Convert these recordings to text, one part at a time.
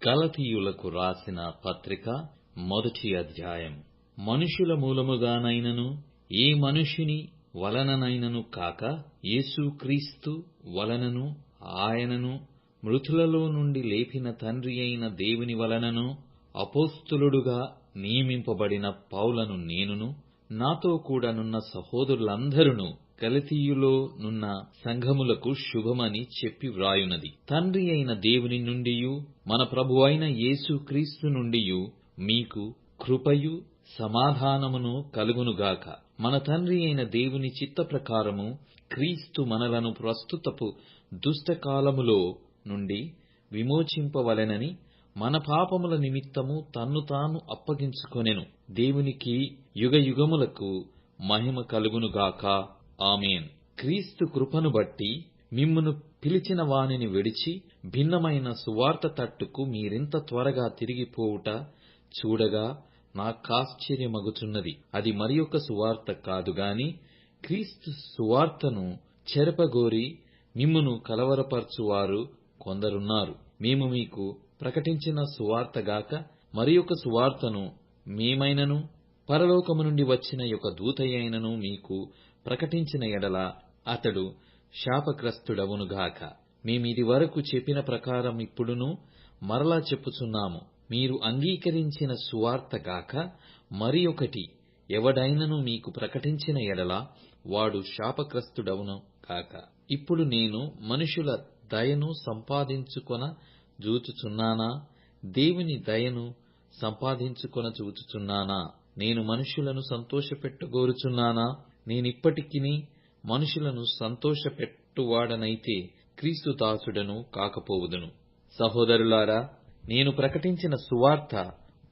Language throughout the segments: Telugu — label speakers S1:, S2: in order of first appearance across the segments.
S1: గలతీయులకు రాసిన పత్రిక మొదటి అధ్యాయం. మనుషుల మూలముగానైనను ఏ మనుష్యుని వలననైనను కాక యేసుక్రీస్తు వలనను ఆయనను మృతులలో నుండి లేపిన తండ్రి అయిన దేవుని వలనను అపోస్తలుడుగా నియమింపబడిన పౌలను నేనును నాతో కూడా నున్న సహోదరులందరును గలతీయులో నున్న సంఘములకు శుభమని చెప్పి వ్రాయునది. తండ్రి అయిన దేవుని నుండియు మన ప్రభువైన యేసుక్రీస్తు నుండియు మీకు కృపయు సమాధానమును కలుగునుగాక. మన తండ్రి అయిన దేవుని చిత్త ప్రకారము క్రీస్తు మనలను ప్రస్తుతపు దుష్టకాలములో నుండి విమోచింపవలెనని మన పాపముల నిమిత్తము తన్ను తాను అప్పగించుకొనెను. దేవునికి యుగయుగములకు మహిమ కలుగునుగాక. ఆమేన్. క్రీస్తు కృపను బట్టి మిమ్మును పిలిచిన వానిని విడిచి భిన్నమైన సువార్త తట్టుకు మీరింత త్వరగా తిరిగిపోవుట చూడగా నాకాశ్చర్యమగుచున్నది. అది మరియొక సువార్త కాదుగాని క్రీస్తు సువార్తను చెరపగోరి మిమ్మును కలవరపరచువారు కొందరున్నారు. మేము మీకు ప్రకటించిన సువార్తగాక మరియొక సువార్తను మేమైనను పరలోకము నుండి వచ్చిన యొక్క దూతయైనను మీకు ప్రకటించిన ఎడల అతడు శాపగ్రస్తుడవునుగాక. మేమిది వరకు చెప్పిన ప్రకారం ఇప్పుడును మరలా చెప్పుచున్నాము. మీరు అంగీకరించిన సువార్త గాక మరి ఒకటి ఎవడైనను మీకు ప్రకటించిన ఎడల వాడు శాపగ్రస్తుడవును గాక. ఇప్పుడు నేను మనుషుల దయను సంపాదించుకొన జూచుచున్నానా, దేవుని దయను సంపాదించుకొన చూచుచున్నానా? నేను మనుషులను సంతోషపెట్టగోరుచున్నానా? నేనిప్పటికిని మనుషులను సంతోషపెట్టువాడనైతే క్రీస్తు దాసుడను కాకపోవుదును. సహోదరులారా, నేను ప్రకటించిన సువార్త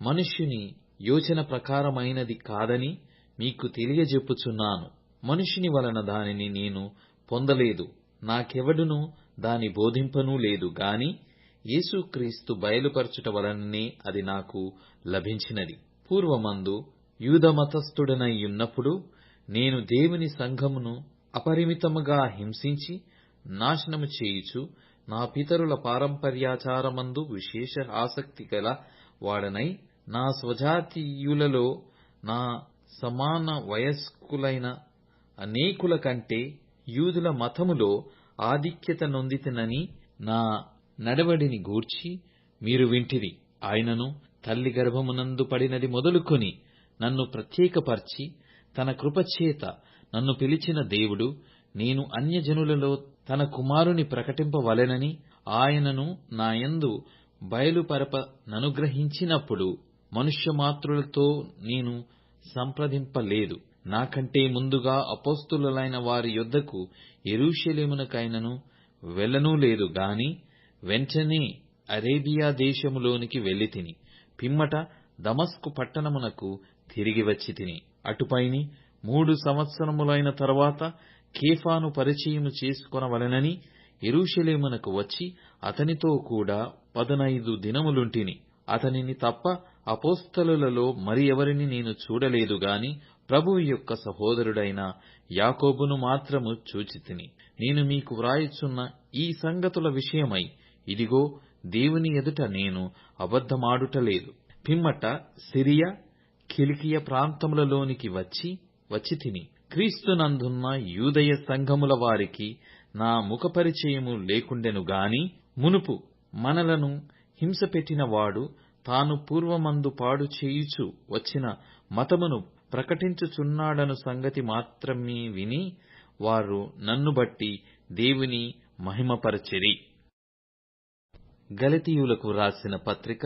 S1: మనుష్యుని యోచన ప్రకారమైనది కాదని మీకు తెలియజెప్పుచున్నాను. మనుష్యుని వలన దానిని నేను పొందలేదు, నాకెవడును దాని బోధింపనూ లేదు గాని యేసుక్రీస్తు బయలుపరచుట వలననే అది నాకు లభించినది. పూర్వమందు యూదమతస్థుడనైయున్నప్పుడు నేను దేవుని సంఘమును అపరిమితముగా హింసించి నాశనము చేయుచు నా పితరుల పారంపర్యాచారమందు విశేష ఆసక్తి గల వాడనై నా స్వజాతీయులలో నా సమాన వయస్కులైన అనేకుల కంటే యూదుల మతములో ఆధిక్యత నొందితినని నా నడవడిని గూర్చి మీరు వింటిరి. ఆయనను తల్లి గర్భమునందు పడినది మొదలుకొని నన్ను ప్రత్యేకపర్చి తన కృపచేత నన్ను పిలిచిన దేవుడు నేను అన్యజనులలో తన కుమారుని ప్రకటింపవలెనని ఆయనను నాయందు బయలుపరపననుగ్రహించినప్పుడు మనుష్యమాత్రులతో నేను సంప్రదింపలేదు. నాకంటే ముందుగా అపోస్తలులైన వారి యొద్దకు యెరూషలేమునకైనను వెళ్ళనూ లేదు గాని వెంటనే అరేబియా దేశములోనికి వెళ్ళితిని. పిమ్మట దమస్కు పట్టణమునకు తిరిగి వచ్చితిని. అటుపైని 3 సంవత్సరములైన తరువాత కేఫాను పరిచయము చేసుకొనవలెనని యెరూషలేమునకు వచ్చి అతనితో కూడా 15 దినములుంటిని. అతనిని తప్ప అపోస్తలులలో మరి ఎవరిని నేను చూడలేదు గాని ప్రభువు యొక్క సహోదరుడైన యాకోబును మాత్రము చూచితిని. నేను మీకు వ్రాయుచున్న ఈ సంగతుల విషయమై ఇదిగో దేవుని ఎదుట నేను అబద్ధమాడుటలేదు. పిమ్మట సిరియా కిలికియ ప్రాంతములలోనికి వచ్చి తిని క్రీస్తునందున్న యూదయ సంఘముల వారికి నా ముఖపరిచయము లేకుండెను గాని మునుపు మనలను హింసపెట్టిన వాడు తాను పూర్వమందు పాడు చేయుచు వచ్చిన మతమును ప్రకటించుచున్నాడను సంగతి మాత్రమే విని వారు నన్ను బట్టి దేవుని మహిమపరచిరి. గలతీయులకు రాసిన పత్రిక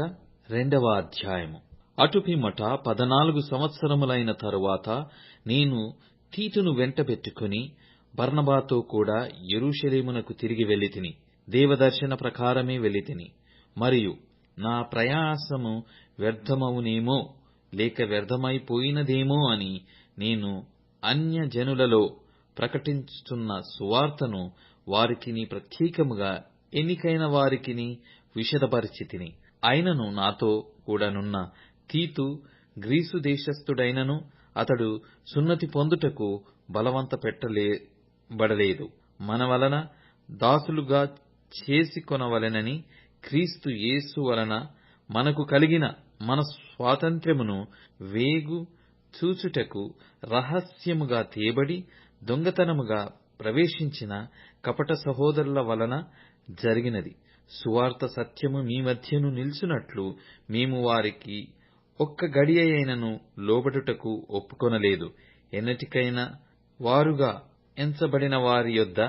S1: 2వ అధ్యాయము. అటుపిమ్మట 14 సంవత్సరములైన తరువాత నేను తీతును వెంటబెట్టుకుని బర్నబాతో కూడా యెరూషలేమునకు తిరిగి వెళ్ళితిని. దేవదర్శన ప్రకారమే వెళ్ళితిని. మరియు నా ప్రయాసము వ్యర్థమవునేమో లేక వ్యర్థమైపోయినదేమో అని నేను అన్యజనులలో ప్రకటించుచున్న సువార్తను వారికిని ప్రత్యేకముగా ఎన్నికైన వారికిని విశదపరిచితిని. అయినను నాతో కూడానున్న తీతు గ్రీసు దేశస్థుడైనను అతడు సున్నతి పొందుటకు బలవంత పెట్టబడలేదు. మన వలన దాసులుగా చేసికొనవలెనని క్రీస్తు యేసు వలన మనకు కలిగిన మన స్వాతంత్ర్యమును వేగు చూచుటకు రహస్యముగా తేబడి దొంగతనముగా ప్రవేశించిన కపట సహోదరుల వలన జరిగినది. సువార్త సత్యము మీ మధ్యను నిలుచున్నట్లు మేము వారికి ఒక్క గడియైనను లోబడుటకు ఒప్పుకొనలేదు. ఎన్నటికైనా వారుగా ఎంచబడిన వారి యొద్ద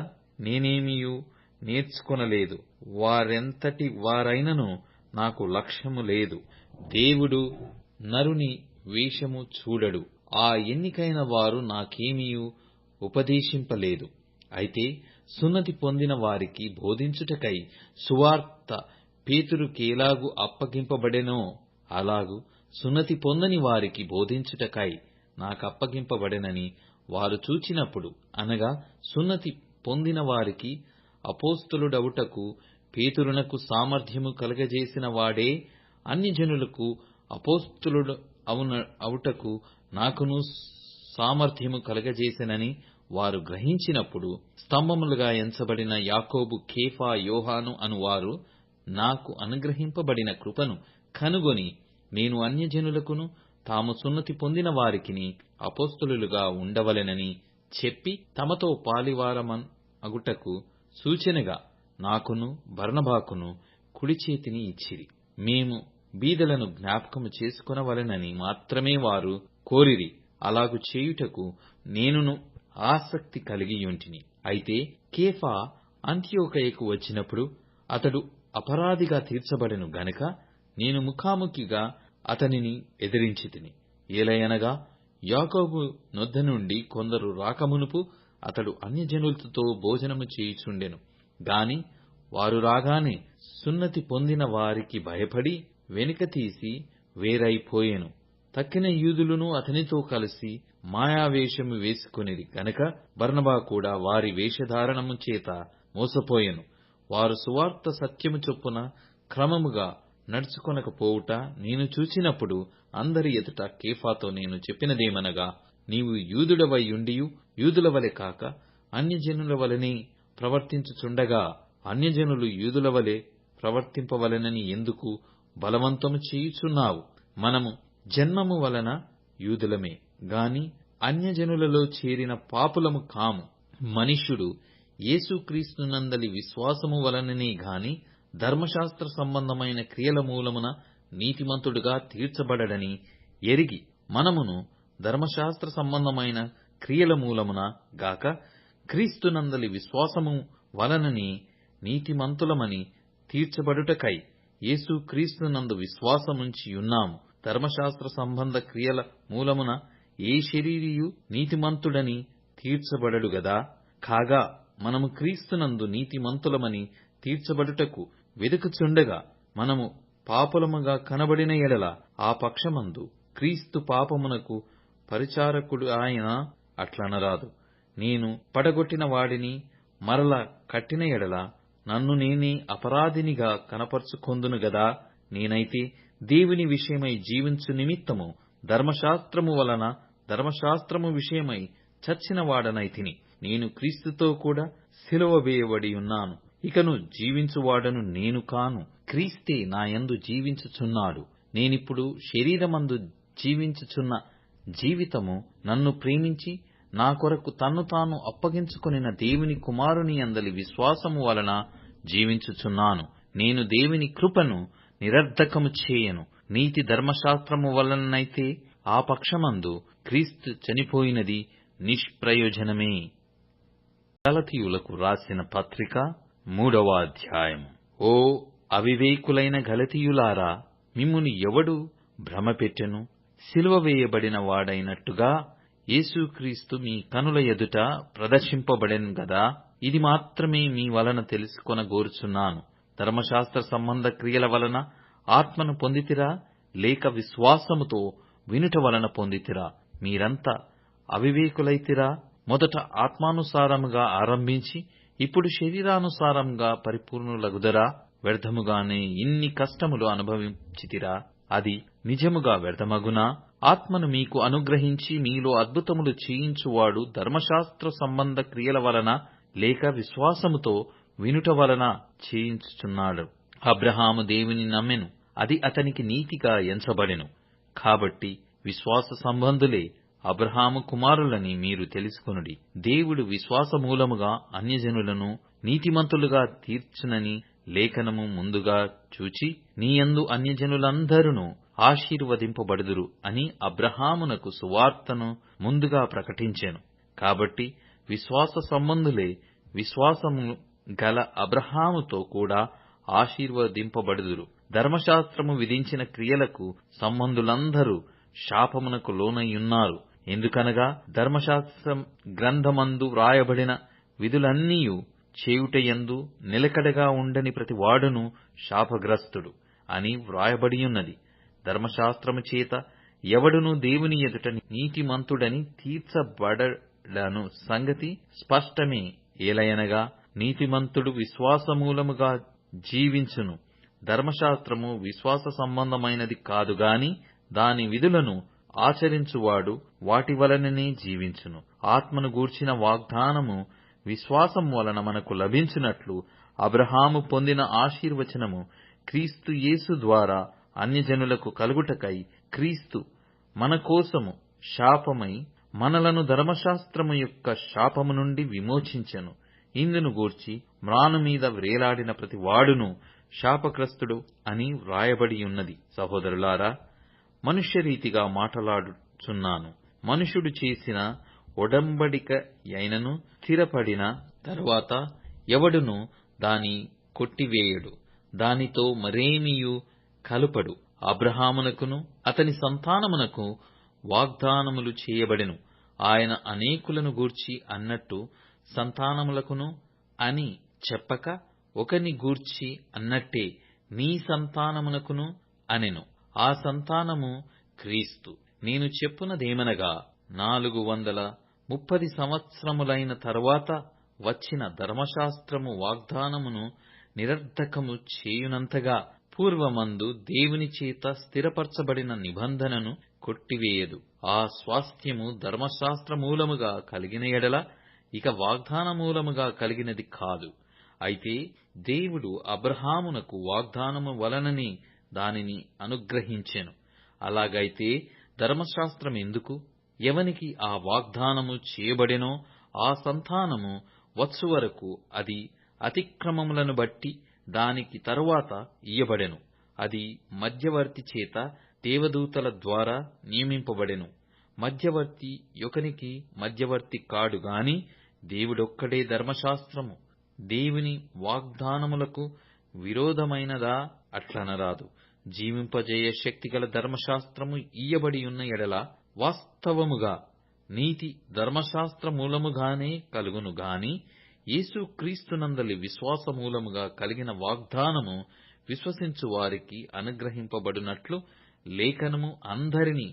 S1: నేనేమియూ నేర్చుకొనలేదు. వారెంతటి వారైనను నాకు లక్ష్యము లేదు. దేవుడు నరుని వేషము చూడడు. ఆ ఎన్నికైన వారు నాకేమియూ ఉపదేశింపలేదు. అయితే సున్నతి పొందిన వారికి బోధించుటకై సువార్త పేతురుకేలాగు అప్పగింపబడెనో అలాగు సున్నతి పొందని వారికి బోధించుటకై నాకప్పగింపబడెనని వారు చూచినప్పుడు, అనగా సున్నతి పొందిన వారికి అపోస్తలుడవుటకు పేతురునకు సామర్థ్యము కలుగజేసిన వాడే అన్యజనులకు అపోస్తలుడు అవుటకు నాకును సామర్థ్యము కలుగజేసెనని వారు గ్రహించినప్పుడు, స్తంభములుగా ఎంచబడిన యాకోబు, కేఫా, యోహాను అనువారు నాకు అనుగ్రహింపబడిన కృపను కనుగొని, నేను అన్యజనులకును తాము సున్నతి పొందిన వారికిని అపోస్తలులుగా ఉండవలెనని చెప్పి తమతో పాలివారమగుటకు సూచనగా నాకును బర్నబాకును కుడి చేతిని ఇచ్చిరి. మేము బీదలను జ్ఞాపకము చేసుకొనవలెనని మాత్రమే వారు కోరిరి. అలాగు చేయుటకు నేనును ఆసక్తి కలిగియుంటిని. అయితే కేఫా అంతియోకయకు వచ్చినప్పుడు అతడు అపరాధిగా తీర్చబడెను గనుక నేను ముఖాముఖిగా అతనిని ఎదిరించితిని. ఏలయనగా యాకోబు నొద్ద నుండి కొందరు రాకమునుపు అతడు అన్యజనులతో భోజనము చేయుచుండెను గాని వారు రాగానే సున్నతి పొందిన వారికి భయపడి వెనుక తీసి వేరైపోయెను. తక్కిన యూదులను అతనితో కలిసి మాయావేషము వేసుకొనిరి గనక బర్నబా కూడా వారి వేషధారణము చేత మోసపోయెను. వారు సువార్త సత్యము చొప్పున క్రమముగా నడుచుకొనకపోవుట నేను చూచినప్పుడు అందరి ఎదుట కేఫాతో నేను చెప్పినదేమనగా, నీవు యూదుడవై ఉండియు యూదుల వలె కాక అన్యజనుల వలెనే ప్రవర్తించుచుండగా అన్యజనులు యూదుల వలె ప్రవర్తింపవలెనని ఎందుకు బలవంతము చేయుచున్నావు? మనము జన్మము వలన యూదులమే గాని అన్యజనులలో చేరిన పాపులము కాము. మనుష్యుడు యేసుక్రీస్తునందలి విశ్వాసము వలననే గాని ధర్మశాస్త్ర సంబంధమైన క్రియల మూలమున నీతిమంతుడుగా తీర్చబడడని ఎరిగి మనమును ధర్మశాస్త్ర సంబంధమైన క్రియల మూలమున గాక క్రీస్తునందలి విశ్వాసము వలననే నీతిమంతులమని తీర్చబడుటకై యేసుక్రీస్తునందు విశ్వాసముంచియున్నాము. ధర్మశాస్త్ర సంబంధ క్రియల మూలమున ఏ శరీరియు నీతిమంతుడని తీర్చబడడు గదా. కాగా మనము క్రీస్తునందు నీతిమంతులమని తీర్చబడుటకు వెదుకుచుండగా మనము పాపులముగా కనబడిన ఎడల ఆ పక్షమందు క్రీస్తు పాపమునకు పరిచారకుడు ఆయన అట్లనరాదు. నేను పడగొట్టిన వాడిని మరల కట్టిన ఎడల నన్ను నేనే అపరాధినిగా కనపరుచుకొందును గదా. నేనైతే దేవుని విషయమై జీవించు నిమిత్తము ధర్మశాస్త్రము వలన ధర్మశాస్త్రము విషయమై చచ్చిన వాడనైతిని. నేను క్రీస్తుతో కూడా సిలువ వేయబడి ఉన్నాను. ఇకను జీవించువాడను నేను కాను, క్రీస్తే నాయందు జీవించుచున్నాడు. నేనిప్పుడు శరీరమందు జీవించుచున్న జీవితము నన్ను ప్రేమించి నా కొరకు తన్ను తాను అప్పగించుకొనిన దేవుని కుమారుని యందలి విశ్వాసము వలన జీవించుచున్నాను. నేను దేవుని కృపను నిరర్ధకము చేయను. నీతి ధర్మశాస్త్రము వలనైతే ఆ పక్షమందు క్రీస్తు చనిపోయినది నిష్ప్రయోజనమే. గలతీయులకు రాసిన పత్రిక 3వ అధ్యాయము. ఓ అవివేకులైన గలతీయులారా, మిమ్మును ఎవడు భ్రమపెట్టెను? సిలువ వేయబడిన వాడైనట్టుగా యేసుక్రీస్తు మీ కనుల ఎదుట ప్రదర్శింపబడెను గదా. ఇది మాత్రమే మీ వలన తెలుసుకొనగోరుచున్నాను. ధర్మశాస్త్ర సంబంధ క్రియల వలన ఆత్మను పొందితిరా, లేక విశ్వాసముతో వినుట వలన పొందితిరా? మీరంతా అవివేకులైతిరా. మొదట ఆత్మానుసారముగా ఆరంభించి ఇప్పుడు శరీరానుసారముగా పరిపూర్ణులగుదరా? వ్యర్థముగానే ఇన్ని కష్టములు అనుభవించితిరా? అది నిజముగా వ్యర్థమగునా? ఆత్మను మీకు అనుగ్రహించి మీలో అద్భుతములు చేయించువాడు ధర్మశాస్త్ర సంబంధ క్రియల వలన లేక విశ్వాసముతో వినుట వలన చేయించుచున్నాడు. అబ్రహాము దేవుని నమ్మెను, అది అతనికి నీతిగా ఎంచబడెను. కాబట్టి విశ్వాస సంబంధులే అబ్రహాము కుమారులని మీరు తెలుసుకొనుడి. దేవుడు విశ్వాసమూలముగా అన్యజనులను నీతిమంతులుగా తీర్చునని లేఖనము ముందుగా చూచి, నీయందు అన్యజనులందరూ ఆశీర్వదింపబడుదురు అని అబ్రహామునకు సువార్తను ముందుగా ప్రకటించెను. కాబట్టి విశ్వాస సంబంధులే విశ్వాసము గల అబ్రహాముతో కూడా ఆశీర్వదింపబడుదురు. ధర్మశాస్త్రము విధించిన క్రియలకు సంబంధులందరూ శాపమునకు లోనయ్యున్నారు. ఎందుకనగా ధర్మశాస్త్రం గ్రంథమందు వ్రాయబడిన విధులన్నీయు చేయుటయందు నిలకడగా ఉండని ప్రతివాడును శాపగ్రస్తుడు అని వ్రాయబడియున్నది. ధర్మశాస్త్రము చేత ఎవడునూ దేవుని ఎదుట నీతిమంతుడని తీర్చబడను సంగతి స్పష్టమే. ఏలయనగా నీతిమంతుడు విశ్వాసమూలముగా జీవించును. ధర్మశాస్త్రము విశ్వాస సంబంధమైనది కాదుగాని దాని విధులను ఆచరించువాడు వాటి వలననే జీవించును. ఆత్మను గూర్చిన వాగ్దానము విశ్వాసం వలన మనకు లభించినట్లు అబ్రహాము పొందిన ఆశీర్వచనము క్రీస్తు యేసు ద్వారా అన్యజనులకు కలుగుటకై క్రీస్తు మన కోసము శాపమై మనలను ధర్మశాస్త్రము యొక్క శాపము నుండి విమోచించెను. ఇందును గూర్చి మ్రాను మీద వ్రేలాడిన ప్రతి వాడును శాపగ్రస్తుడు అని వ్రాయబడియున్నది. సహోదరులారా, మనుష్యరీతిగా మాటలాడుచున్నాను. మనుష్యుడు చేసిన ఒడంబడికయైనను స్థిరపడిన తరువాత ఎవడును దాని కొట్టివేయడు, దానితో మరేమియు కలుపడు. అబ్రహామునకును అతని సంతానమునకు వాగ్దానములు చేయబడెను. ఆయన అనేకులను గూర్చి అన్నట్టు సంతానములకును అని చెప్పక ఒకని గూర్చి అన్నట్టే నీ సంతానమునకును అనెను. ఆ సంతానము క్రీస్తు. నేను చెప్పునదేమనగా 430 సంవత్సరములైన తరువాత వచ్చిన ధర్మశాస్త్రము వాగ్దానమును నిరర్థకము చేయునంతగా పూర్వమందు దేవుని చేత స్థిరపరచబడిన నిబంధనను కొట్టివేయదు. ఆ స్వాస్థ్యము ధర్మశాస్త్ర మూలముగా కలిగిన ఎడల ఇక వాగ్దాన మూలముగా కలిగినది కాదు. అయితే దేవుడు అబ్రహామునకు వాగ్దానము వలననే దానిని అనుగ్రహించెను. అలాగైతే ధర్మశాస్త్రం ఎందుకు? ఎవనికి ఆ వాగ్దానము చేయబడెనో ఆ సంతానము వచ్చు వరకు అది అతిక్రమములను బట్టి దానికి తరువాత ఇయ్యబడెను. అది మధ్యవర్తి చేత దేవదూతల ద్వారా నియమింపబడెను. మధ్యవర్తి యొకనికి మధ్యవర్తి కాడు గాని దేవుడొక్కడే. ధర్మశాస్త్రము దేవుని వాగ్దానములకు విరోధమైనదా? అట్లనరాదు. జీవింపజేయ శక్తిగల ధర్మశాస్త్రము ఇయ్యబడియున్న ఎడల వాస్తవముగా నీతి ధర్మశాస్త్ర మూలముగానే కలుగును గాని యేసుక్రీస్తునందలి విశ్వాస మూలముగా కలిగిన వాగ్దానము విశ్వసించు వారికి అనుగ్రహింపబడినట్లు లేఖనము అందరినీ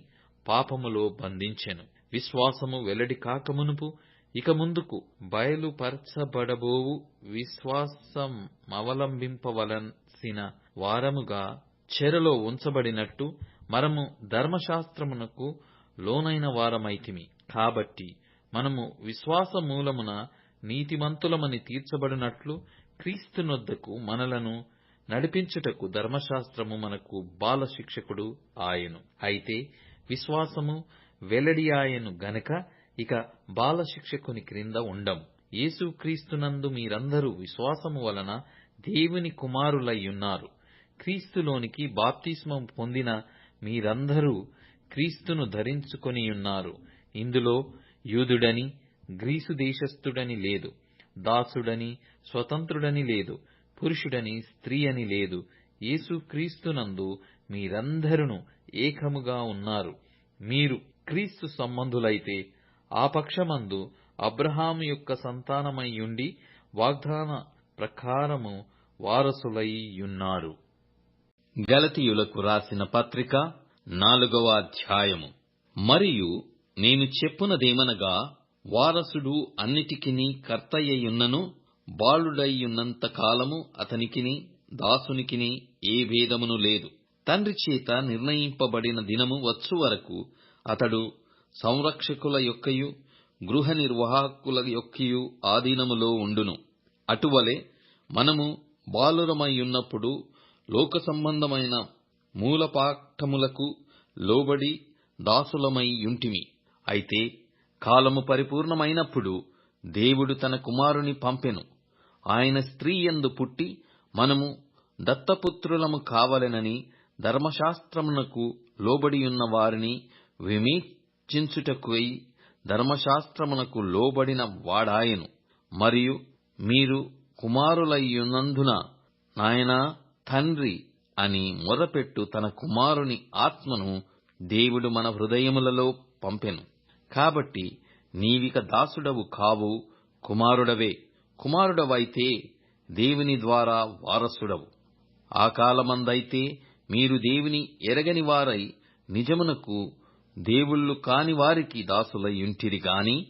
S1: పాపములో బంధించెను. విశ్వాసము వెల్లడి కాకమునుపు ఇక ముందుకు బయలుపరచబడబోవు విశ్వాసమవలంబింపవలసిన వారముగా చెరలో ఉంచబడినట్టు మనము ధర్మశాస్త్రమునకు లోనైన వారమైతిమి. కాబట్టి మనము విశ్వాస మూలమున నీతిమంతులమని తీర్చబడినట్లు క్రీస్తునొద్దకు మనలను నడిపించుటకు ధర్మశాస్త్రము మనకు బాల శిక్షకుడు ఆయెను. అయితే విశ్వాసము వెల్లడి ఆయెను గనక ఇక బాల శిక్షకుని క్రింద ఉండం. యేసుక్రీస్తునందు మీరందరూ విశ్వాసము వలన దేవుని కుమారులయ్యున్నారు. క్రీస్తులోనికి బాప్తిస్మం పొందిన మీరందరూ క్రీస్తును ధరించుకొనియున్నారు. ఇందులో యూదుడని గ్రీసు దేశస్థుడని లేదు, దాసుడని స్వతంత్రుడని లేదు, పురుషుడని స్త్రీ అని లేదు. యేసుక్రీస్తునందు మీరందరూ ఏకముగా ఉన్నారు. మీరు క్రీస్తు సంబంధులైతే ఆ పక్షమందు అబ్రహాము యొక్క సంతానమయ్యుండి వాగ్దాన ప్రకారము వారసులయ్యున్నారు. గలతీయులకు రాసిన పత్రిక 4వ అధ్యాయము. మరియు నేను చెప్పునదేమనగా, వారసుడు అన్నిటికిని కర్తయ్యున్నను బాలుడయ్యున్నంత కాలము అతనికిని దాసునికిని ఏ భేదమును లేదు. తండ్రి చేత నిర్ణయింపబడిన దినము వచ్చు వరకు అతడు సంరక్షకుల యొక్కయు గృహ నిర్వాహకుల యొక్కయు ఆధీనములో ఉండును. అటువలే మనము బాలురమయ్యున్నప్పుడు లోక సంబంధమైన మూలపాఠములకు లోబడి దాసులమై యుంటిమి. అయితే కాలము పరిపూర్ణమైనప్పుడు దేవుడు తన కుమారుని పంపెను. ఆయన స్త్రీ యందు పుట్టి మనము దత్తపుత్రులము కావలెనని ధర్మశాస్త్రమునకు లోబడియున్న వారిని విమోచించుటకై ధర్మశాస్త్రమునకు లోబడిన వాడాయెను. మరియు మీరు కుమారులయ్యున్నందున నాయనా, తండ్రి అని మొరపెట్టు తన కుమారుని ఆత్మను దేవుడు మన హృదయములలో పంపెను. కాబట్టి నీవిక దాసుడవు కావు, కుమారుడవే. కుమారుడవైతే దేవుని ద్వారా వారసుడవు. ఆ కాలమందైతే మీరు దేవుని ఎరగని వారై నిజమునకు దేవుళ్ళు కాని వారికి దాసులయ్యుంటిరి గాని,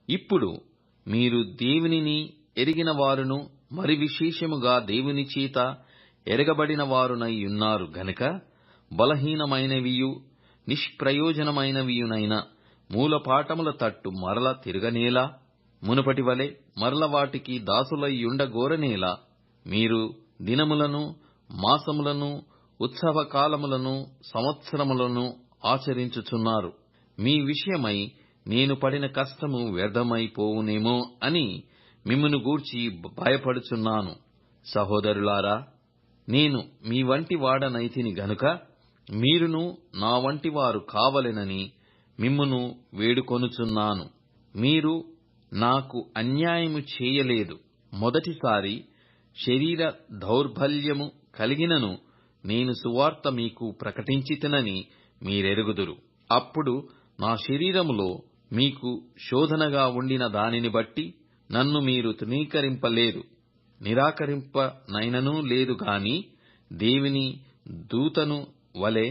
S1: ఇప్పుడు మీరు దేవునిని ఎరిగిన వారును మరి విశేషముగా దేవుని చేత ఎరగబడిన వారునై ఉన్నారు గనుక బలహీనమైనవియు నిష్ప్రయోజనమైనవియునైన మూలపాఠముల తట్టు మరల తిరగనేలా, మునుపటి వలె మరల వాటికి దాసులయ్యుండగోరనేలా మీరు దినములను, మాసములను, ఉత్సవకాలములను, సంవత్సరములను ఆచరించుచున్నారు. మీ విషయమై నేను పడిన కష్టము వ్యర్థమైపోవునేమో అని మిమ్మును గూర్చి భయపడుచున్నాను. సహోదరులారా, నేను మీ వంటి వాడనైతిని గనుక మీరును నా వంటి వారు కావలెనని మిమ్మును వేడుకొనుచున్నాను. మీరు నాకు అన్యాయము చేయలేదు. మొదటిసారి శరీర దౌర్బల్యము కలిగినను నేను సువార్త మీకు ప్రకటించితినని మీరెరుగుదురు. అప్పుడు నా శరీరములో మీకు శోధనగా ఉండిన దానిని బట్టి నన్ను మీరు తృణీకరింపలేదు, నిరాకరింపనైననూ లేదు గాని దేవుని దూతను వలె,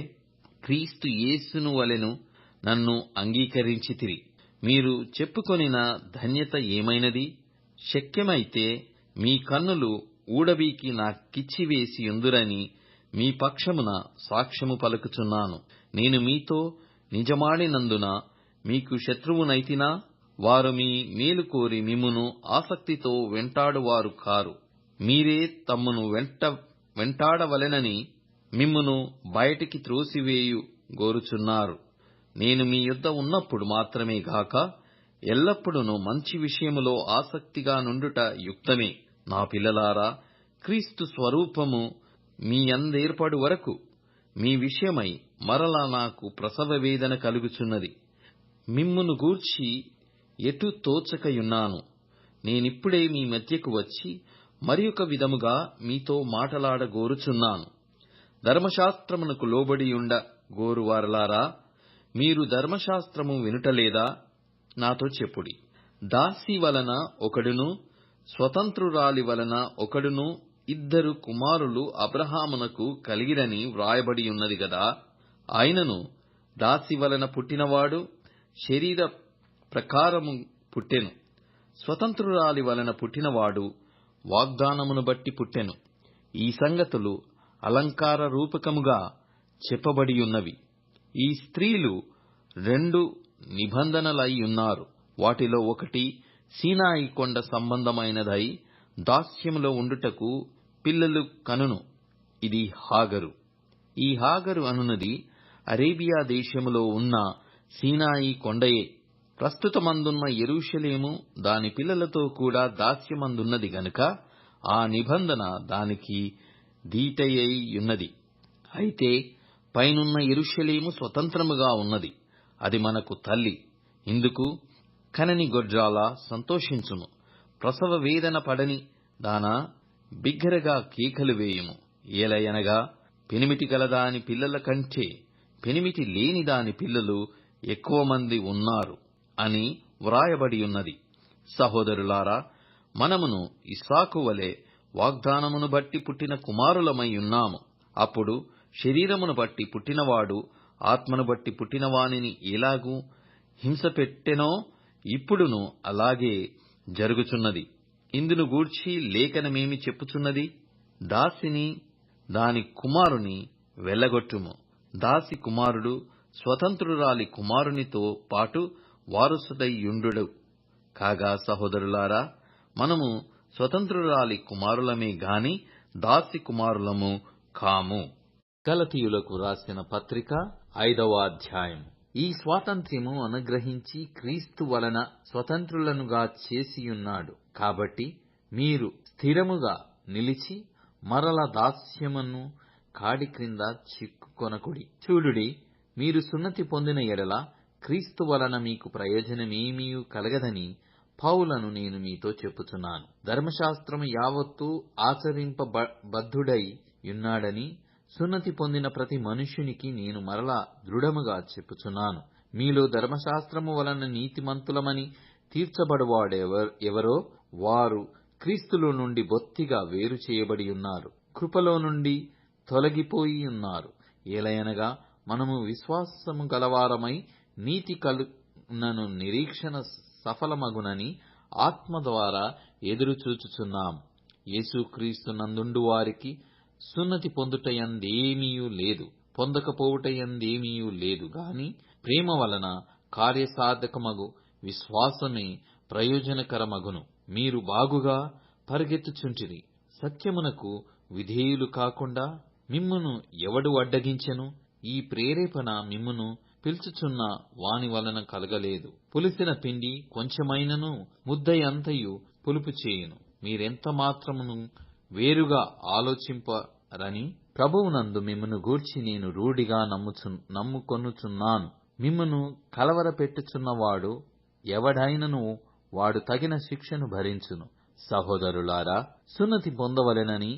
S1: క్రీస్తు యేసును వలెను నన్ను అంగీకరించితిరి. మీరు చెప్పుకొనిన ధన్యత ఏమైనది? శక్యమైతే మీ కన్నులు ఊడబీకి నాకిచ్చివేసియుందురని మీ పక్షమున సాక్ష్యము పలుకుచున్నాను. నేను మీతో నిజమాడినందున మీకు శత్రువునైతినా? వారు మీ మేలు కోరి మిమ్మును ఆసక్తితో వెంటాడువారు కారు. మీరే తమ్మును వెంటాడవలెనని మిమ్మును బయటికి త్రోసివేయు గోరుచున్నారు. నేను మీ యొద్ద ఉన్నప్పుడు మాత్రమే గాక ఎల్లప్పుడూ మంచి విషయములో ఆసక్తిగా నుండుట యుక్తమే. నా పిల్లలారా, క్రీస్తు స్వరూపము మీ యందేర్పడు వరకు మీ విషయమై మరలా నాకు ప్రసవ వేదన కలుగుచున్నది. మిమ్మును గూర్చి ఎటు తోచకయున్నాను. నేనిప్పుడే మీ మధ్యకు వచ్చి మరియొక విధముగా మీతో మాటలాడగోరుచున్నాను. ధర్మశాస్త్రమునకు లోబడియుండ గోరువారలారా, మీరు ధర్మశాస్త్రము వినుటలేదా? నాతో చెప్పుడి. దాసి వలన ఒకడును, స్వతంత్రురాలి వలన ఒకడును, ఇద్దరు కుమారులు అబ్రహామునకు కలిగిరని వ్రాయబడి ఉన్నది గదా. ఆయనను దాసి వలన పుట్టినవాడు శరీర ప్రకారము పుట్టెను, స్వతంత్రురాలి వలన పుట్టినవాడు వాగ్దానమును బట్టి పుట్టెను. ఈ సంగతులు అలంకార రూపకముగా చెప్పబడియున్నవి. ఈ స్త్రీలు రెండు నిబంధనలయ్యున్నారు. వాటిలో ఒకటి సీనాయి కొండ సంబంధమైనదై దాస్యములో ఉండుటకు పిల్లలు కనును. ఇది హాగరు. ఈ హాగరు అనునది అరేబియా దేశములో ఉన్న సీనాయి కొండయే. ప్రస్తుతమందున్న యెరూషలేము దాని పిల్లలతో కూడా దాస్యమందున్నది గనుక ఆ నిబంధన దానికి దీటయ్యున్నది. అయితే పైనున్న యెరూషలేము స్వతంత్రముగా ఉన్నది. అది మనకు తల్లి. ఇందుకు కనని గొడ్రాలా సంతోషించుము. ప్రసవ వేదన పడని దానా బిగ్గరగా కేకలు వేయుము. ఏలయనగా పెనిమిటి గలదాని పిల్లల కంటే పెనిమిటి లేని దాని పిల్లలు ఎక్కువ మంది ఉన్నారు అని వ్రాయబడి ఉన్నది. సహోదరులారా, మనమును ఇస్సాకు వలె వాగ్దానమును బట్టి పుట్టిన కుమారులమై ఉన్నాము. అప్పుడు శరీరమును బట్టి పుట్టినవాడు ఆత్మను బట్టి పుట్టిన వానిని ఎలాగూ హింస పెట్టెనో ఇప్పుడును అలాగే జరుగుచున్నది. ఇందును గూర్చి లేఖనమేమి చెప్పుచున్నది? దాసిని దాని కుమారుని వెళ్ళగొట్టుము. దాసి కుమారుడు స్వతంత్రురాలి కుమారునితో పాటు వారసుడైయుండుడు. కాగా సహోదరులారా, మనము స్వతంత్రురాలి కుమారులమే గాని దాసి కుమారులము కాము. గలతీయులకు రాసిన పత్రిక 5వ అధ్యాయం. ఈ స్వాతంత్ర్యము అనుగ్రహించి క్రీస్తు వలన స్వతంత్రులనుగా చేసియున్నాడు. కాబట్టి మీరు స్థిరముగా నిలిచి మరల దాస్యమును కాడి క్రింద చిక్కుకొనకుడి. చూడుడి, మీరు సున్నతి పొందిన ఎడల క్రీస్తు వలన మీకు ప్రయోజనమేమీ కలగదని పౌలను నేను మీతో చెప్పుచున్నాను. ధర్మశాస్త్రము యావత్తూ ఆచరింపబద్ధుడై యున్నాడని సున్నతి పొందిన ప్రతి మనుష్యునికి నేను మరలా దృఢముగా చెప్పుచున్నాను. మీలో ధర్మశాస్త్రము వలన నీతిమంతులమని తీర్చబడువాడెవరో వారు క్రీస్తులో నుండి బొత్తిగా వేరు చేయబడి ఉన్నారు, కృపలో నుండి తొలగిపోయి ఉన్నారు. ఏలయనగా మనము విశ్వాసము గలవారమై నీతి కలుగునను నిరీక్షణ సఫలమగునని ఆత్మ ద్వారా ఎదురుచూచుచున్నాం. యేసుక్రీస్తు నందుండు వారికి సున్నతి పొందుటయందేమీయూ లేదు, పొందకపోవుటయందేమీయూ లేదు గాని ప్రేమ వలన కార్యసాధకమగు విశ్వాసమే ప్రయోజనకరమగును. మీరు బాగుగా పరిగెత్తుచుంటిరి. సత్యమునకు విధేయులు కాకుండా మిమ్మును ఎవడు అడ్డగించెను? ఈ ప్రేరేపణ మిమ్మును పిలుచుచున్న వాని వలన కలగలేదు. పులిసిన పిండి కొంచెమైనను ముద్దయంతయు పులుపు చేయును. మీరెంత మాత్రమును వేరుగా ఆలోచింపరని ప్రభువునందు మిమ్మును గూర్చి నేను రూఢిగా నమ్ముకొనుచున్నాను. మిమ్మును కలవరపెట్టుచున్నవాడు ఎవడైనను వాడు తగిన శిక్షను భరించును. సహోదరులారా, సున్నతి పొందవలెనని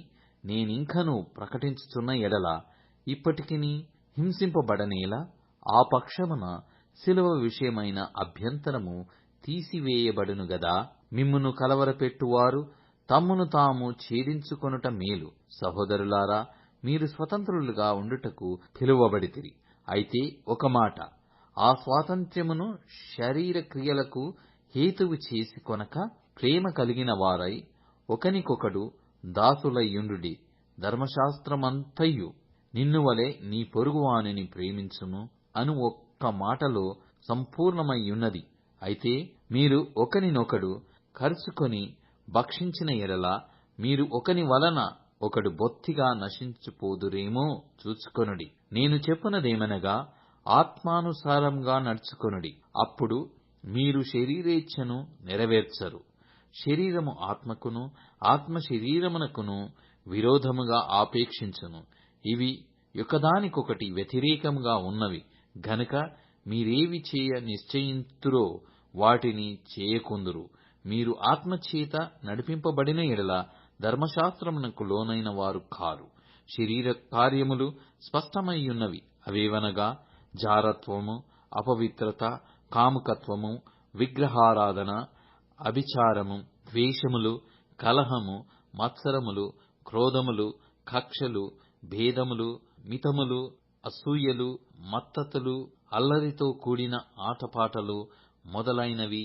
S1: నేనింకను ప్రకటించుచున్న ఎడల ఇప్పటికిని హింసింపబడనేలా ఆ పక్షమున శిలువ విషయమైన అభ్యంతరము తీసివేయబడును గదా. మిమ్మును కలవరపెట్టువారు తమ్మును తాము ఛేదించుకొనుట మేలు. సహోదరులారా, మీరు స్వతంత్రులుగా ఉండుటకు పిలువబడితిరి. అయితే ఒక మాట, ఆ స్వాతంత్ర్యమును శరీర క్రియలకు హేతువు చేసి కొనక ప్రేమ కలిగిన వారై ఒకనికొకడు దాసులయ్యుండుడి. ధర్మశాస్త్రమంతయు నిన్నువలె నీ పొరుగువానిని ప్రేమించుము అను ఒక్క మాటలో సంపూర్ణమయ్యున్నది. అయితే మీరు ఒకనినొకడు కరుచుకొని భక్షించిన ఎడల మీరు ఒకని వలన ఒకడు బొత్తిగా నశించిపోదురేమో చూచుకొనుడి. నేను చెప్పునదేమనగా, ఆత్మానుసారంగా నడుచుకొనుడి, అప్పుడు మీరు శరీరేచ్ఛను నెరవేర్చరు. శరీరము ఆత్మకును, ఆత్మ శరీరమునకును విరోధముగా ఆపేక్షించును. ఇవి ఒకదానికొకటి వ్యతిరేకముగా ఉన్నవి గనుక మీరేవి చేయ నిశ్చయింతురో వాటిని చేయకుందురు. మీరు ఆత్మచేత నడిపింపబడిన ఎడల ధర్మశాస్త్రమునకు లోనైన వారు కారు. శరీర కార్యములు స్పష్టమయ్యున్నవి. అవేవనగా జారత్వము, అపవిత్రత, కాముకత్వము, విగ్రహారాధన, అభిచారము, ద్వేషములు, కలహము, మత్సరములు, క్రోధములు, కక్షలు, భేదములు, మితములు, అసూయలు, మత్తతులు, అల్లరితో కూడిన ఆటపాటలు మొదలైనవి.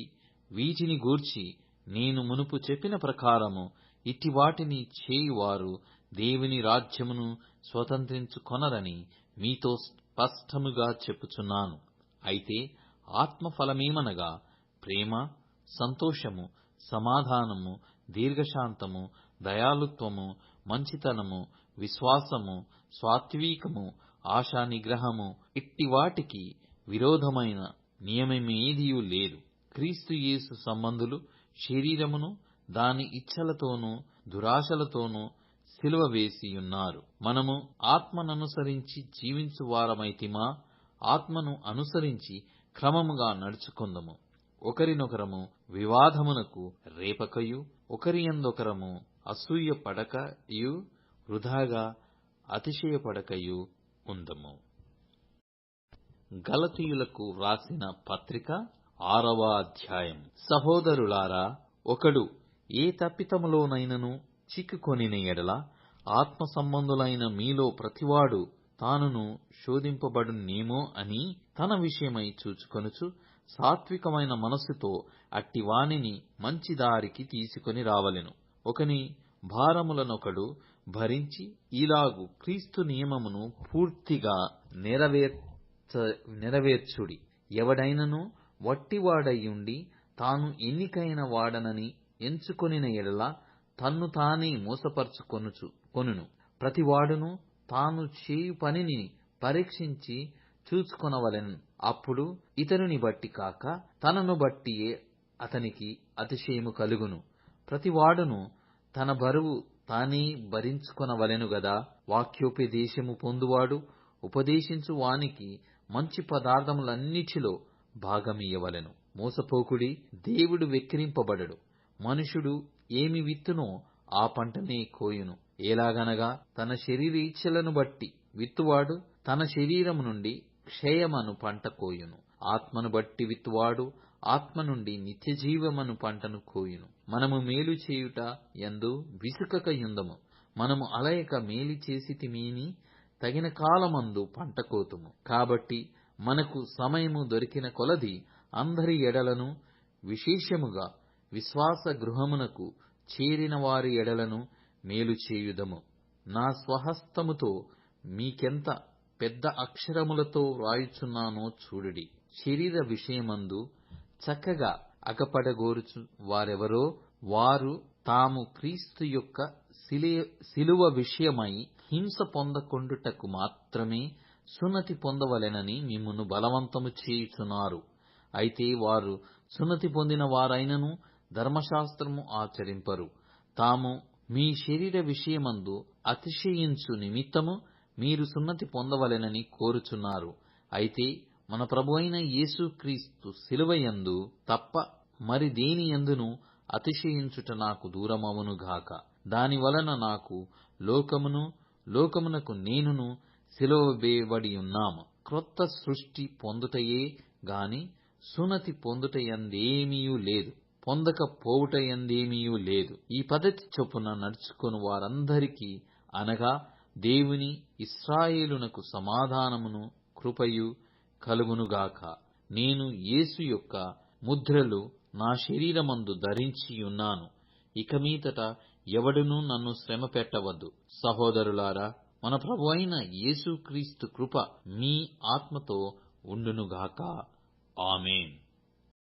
S1: వీటిని గూర్చి నేను మునుపు చెప్పిన ప్రకారము ఇట్టివాటిని చేయువారు దేవుని రాజ్యమును స్వతంత్రించుకొనరని మీతో స్పష్టముగా చెప్పుచున్నాను. అయితే ఆత్మఫలమేమనగా ప్రేమ, సంతోషము, సమాధానము, దీర్ఘశాంతము, దయాళుత్వము, మంచితనము, విశ్వాసము, సాత్వికము, ఆశానిగ్రహము. ఇట్టివాటికి విరోధమైన నియమమేదియూ లేదు. క్రీస్తు యేసు సంబంధులు శరీరమును దాని ఇచ్ఛలతోనూ దురాశలతోనూ సిలువ వేసియున్నారు. మనము ఆత్మననుసరించి జీవించువారమైతిమా? ఆత్మను అనుసరించి క్రమముగా నడుచుకొందుము. ఒకరినొకరము వివాదమునకు రేపకయు, ఒకరియందొకరము అసూయ పడకయు, వృధాగా అతిశయపడకయు ఉందము. గలతీయులకు రాసిన పత్రిక 6వ అధ్యాయం. సహోదరులారా, ఒకడు ఏ తప్పిదములోనైనను చిక్కుకొనిన ఎడల ఆత్మ సంబంధులైన మీలో ప్రతివాడు తానును శోధింపబడునేమో అని తన విషయమై చూచుకొనుచు సాత్వికమైన మనస్సుతో అట్టివానిని మంచి దారికి తీసుకొని రావలెను. ఒకని భారములనొకడు భరించి ఇలాగు క్రీస్తు నియమమును పూర్తిగా నెరవేర్చుడి. ఎవడైనను వట్టివాడైయుండి తాను ఎన్నికైన వాడనని ఎంచుకొనిన ఎడల తన్ను తానే మోసపరచుకొనును. ప్రతివాడును తాను చేయు పనిని పరీక్షించి చూచుకొనవలెను. అప్పుడు ఇతరుని బట్టి కాక తనను బట్టియే అతనికి అతిశయము కలుగును. ప్రతివాడును తన బరువు తానే భరించుకొనవలెను గదా. వాక్యోపదేశము పొందువాడు ఉపదేశించు వానికి మంచి పదార్థములన్నిటిలో భాగమియ్యవలెను. మోసపోకుడి, దేవుడు వెక్కిరింపబడడు. మనుషుడు ఏమి విత్తునో ఆ పంటనే కోయును. ఎలాగనగా తన శరీరేచ్ఛలను బట్టి విత్తువాడు తన శరీరము నుండి క్షయమను పంట కోయును. ఆత్మను బట్టి విత్తువాడు ఆత్మ నుండి నిత్యజీవమను పంటను కోయును. మనము మేలు చేయుట యందు విసుకక యుందము. మనము అలయక మేలు చేసితిమీని తగిన కాలమందు పంట కోతుము. కాబట్టి మనకు సమయము దొరికిన కొలది అందరి ఎడలను, విశేషముగా విశ్వాస గృహమునకు చేరిన వారి ఎడలను మేలు చేయుదము. నా స్వహస్తముతో మీకెంత పెద్ద అక్షరములతో వ్రాయుచున్నానో చూడుడి. శరీర విషయమందు చక్కగా అగపడగోరుచు వారెవరో వారు తాము క్రీస్తు యొక్క శిలువ విషయమై హింస పొందకుండుటకు మాత్రమే సున్నతి పొందవలెనని మిమ్మును బలవంతము చేయుచున్నారు. అయితే వారు సున్నతి పొందిన వారైనను ధర్మశాస్త్రము ఆచరింపరు. తాము మీ శరీర విషయమందు అతిశయించు నిమిత్తము మీరు సున్నతి పొందవలెనని కోరుచున్నారు. అయితే మన ప్రభువైన యేసుక్రీస్తు శిలువయందు తప్ప మరి దేనియందును అతిశయించుట నాకు దూరమవునుగాక. దాని వలన నాకు లోకమును, లోకమునకు నేనును సిలువవేయబడియున్నాము. క్రొత్త సృష్టి పొందుటయే గాని సున్నతి పొందుటయందేమీయూ లేదు, పొందకపోవుటయందేమీయూ లేదు. ఈ పద్ధతి చొప్పున నడుచుకొను వారందరికీ అనగా దేవుని ఇశ్రాయేలునకు సమాధానమును కృపయు కలుగునుగాక. నేను యేసు యొక్క ముద్రలు నా శరీరమందు ధరించియున్నాను. ఇక మీదట ఎవడునూ నన్ను శ్రమ పెట్టవద్దు. సహోదరులారా, మన ప్రభువైన యేసుక్రీస్తు కృప మీ ఆత్మతో ఉండునుగాక. ఆమేన్.